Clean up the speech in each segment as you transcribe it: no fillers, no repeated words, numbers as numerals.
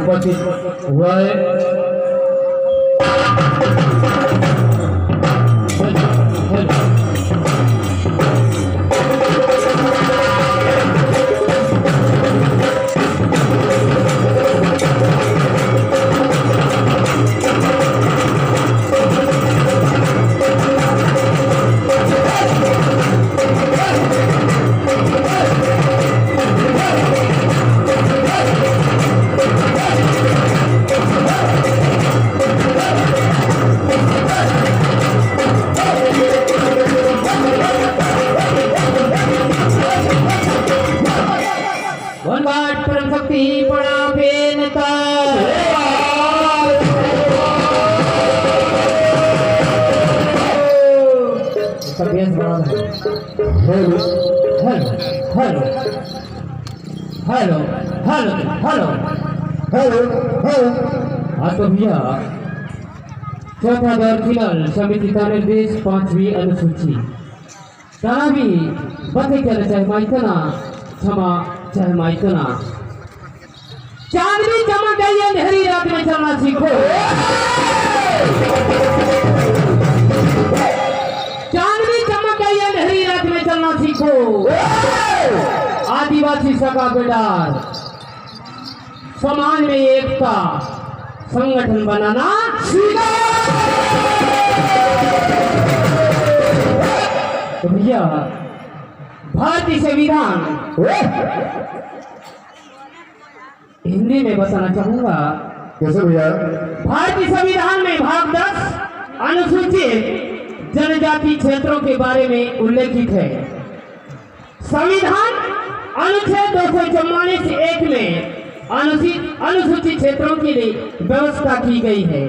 उपस्थित हुआ है। परम शक्ति पड़ा बेनता hello hello hello hello hello hello hello hello. हाँ तो भैया चौथा दौर फिलहाल समिति का निर्देश 5वीं अनुसूची तारा भी बते क्या चाहे माइतना क्षमा चाहे माइतना चांदनी चमक गई है अंधेरी रात में चलना सीखो। चांदनी चमक गई है अंधेरी रात में चलना सीखो। आदिवासी सका बेदार समाज में एकता संगठन बनाना सीखो। तो भैया भारतीय संविधान हिंदी में बताना चाहूंगा। कैसे भैया? भारतीय संविधान में भाग 10 अनुसूचित जनजाति क्षेत्रों के बारे में उल्लेखित है। संविधान अनुच्छेद 244(1) में अनुसूचित क्षेत्रों के लिए व्यवस्था की गई है।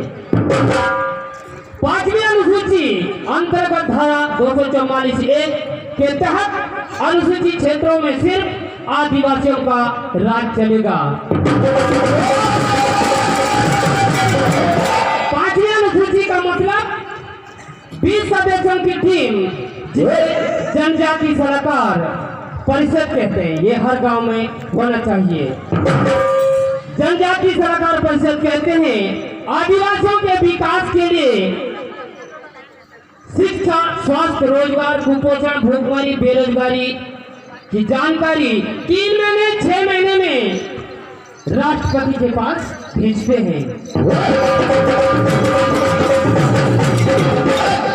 5वीं अनुसूची अंतर्गत धारा 244(1) के तहत अनुसूचित क्षेत्रों में सिर्फ आदिवासियों का राज चलेगा। 5वीं अनुसूची का मतलब 20 सदस्यों की टीम जिसे जनजाति सलाहकार परिषद कहते हैं, ये हर गांव में होना चाहिए। जनजाति सलाहकार परिषद कहते हैं आदिवासियों के विकास के लिए शिक्षा, स्वास्थ्य, रोजगार, कुपोषण, भूखमरी, बेरोजगारी की जानकारी 3 महीने 6 महीने में राष्ट्रपति के पास भेजते हैं।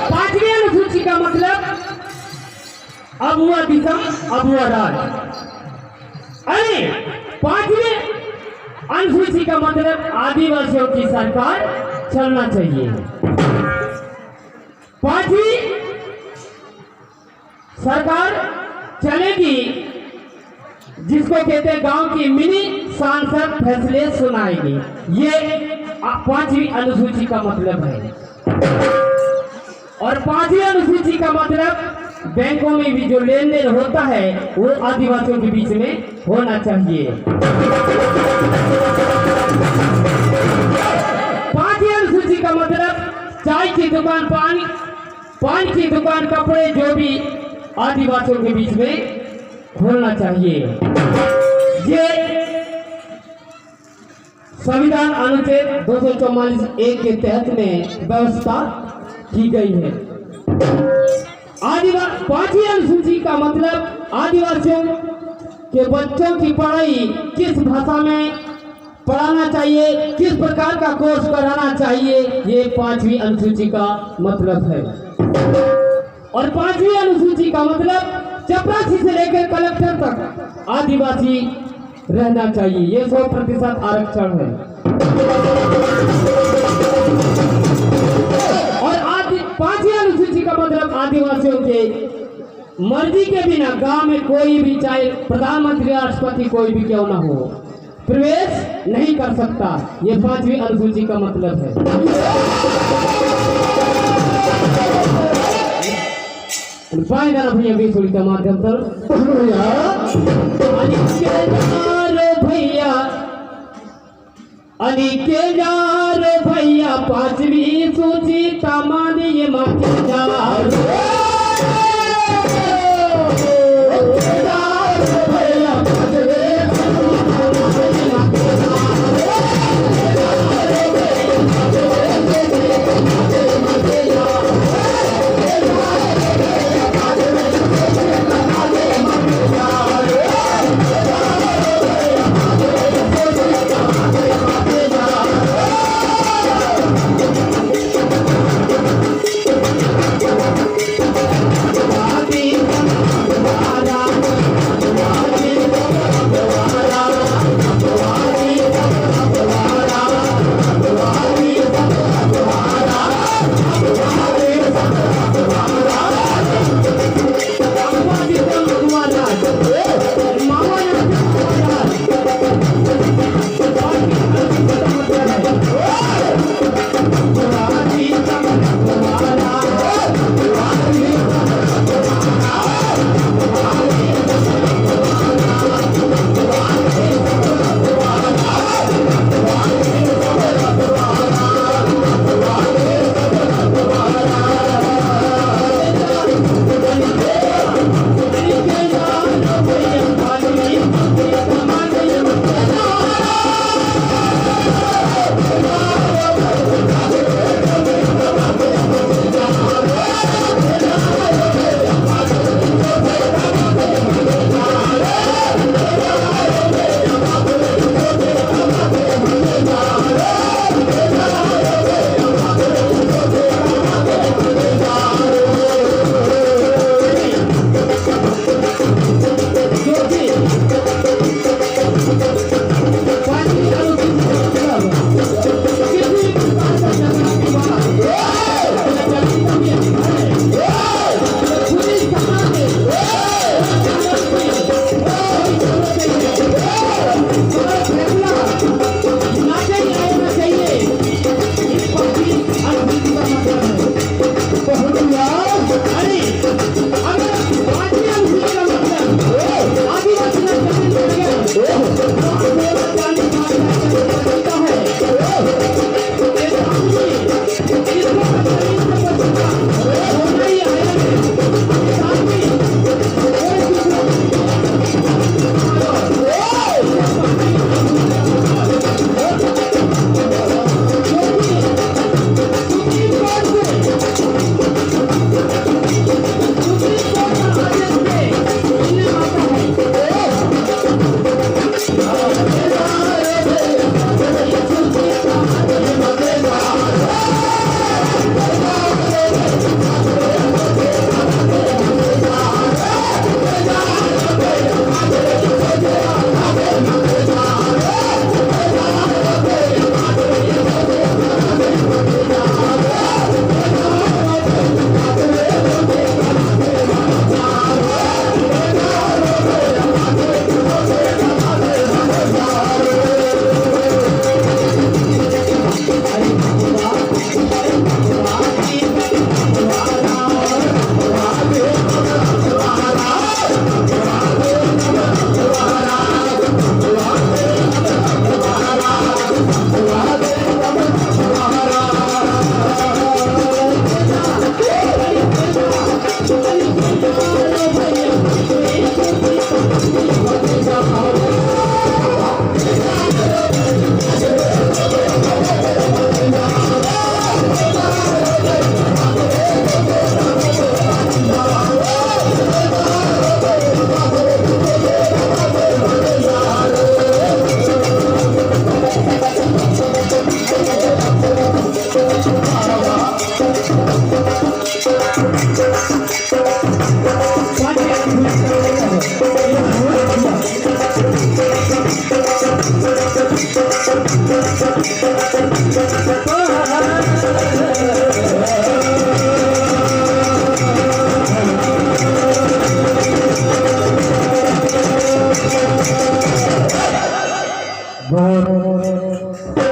5वीं अनुसूची का मतलब अब हुआ दिशा, अब हुआ राज। अरे 5वीं अनुसूची का मतलब आदिवासियों की सरकार चलना चाहिए। 5वीं सरकार चलेगी जिसको कहते हैं गांव की मिनी सांसद फैसले सुनाएगी। ये 5वीं अनुसूची का मतलब है। और 5वीं अनुसूची का मतलब बैंकों में भी जो लेन देन होता है वो आदिवासियों के बीच में होना चाहिए। 5वीं अनुसूची का मतलब चाय की दुकान, पान की दुकान, कपड़े जो भी आदिवासियों के बीच में होना चाहिए। ये संविधान अनुच्छेद 244(1) के तहत में व्यवस्था की गई है। 5वीं अनुसूची का मतलब आदिवासियों के बच्चों की पढ़ाई किस भाषा में पढ़ाना चाहिए, किस प्रकार का कोर्स कराना चाहिए, ये 5वीं अनुसूची का मतलब है। और 5वीं अनुसूची का मतलब चपरासी से लेकर कलेक्टर तक आदिवासी रहना चाहिए। ये 100% आरक्षण है। और 5वीं अनुसूची का मतलब आदिवासियों के मर्जी के बिना गांव में कोई भी, चाहे प्रधानमंत्री, राष्ट्रपति, कोई भी क्यों ना हो, प्रवेश नहीं कर सकता। ये 5वीं अनुसूची का मतलब है। भैया बीसुड़ी के माध्यम से भैया 5वीं सूची तमान ये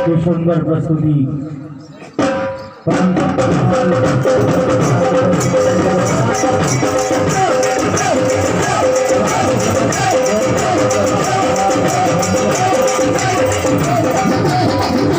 की सुंदर प्रस्तुति परम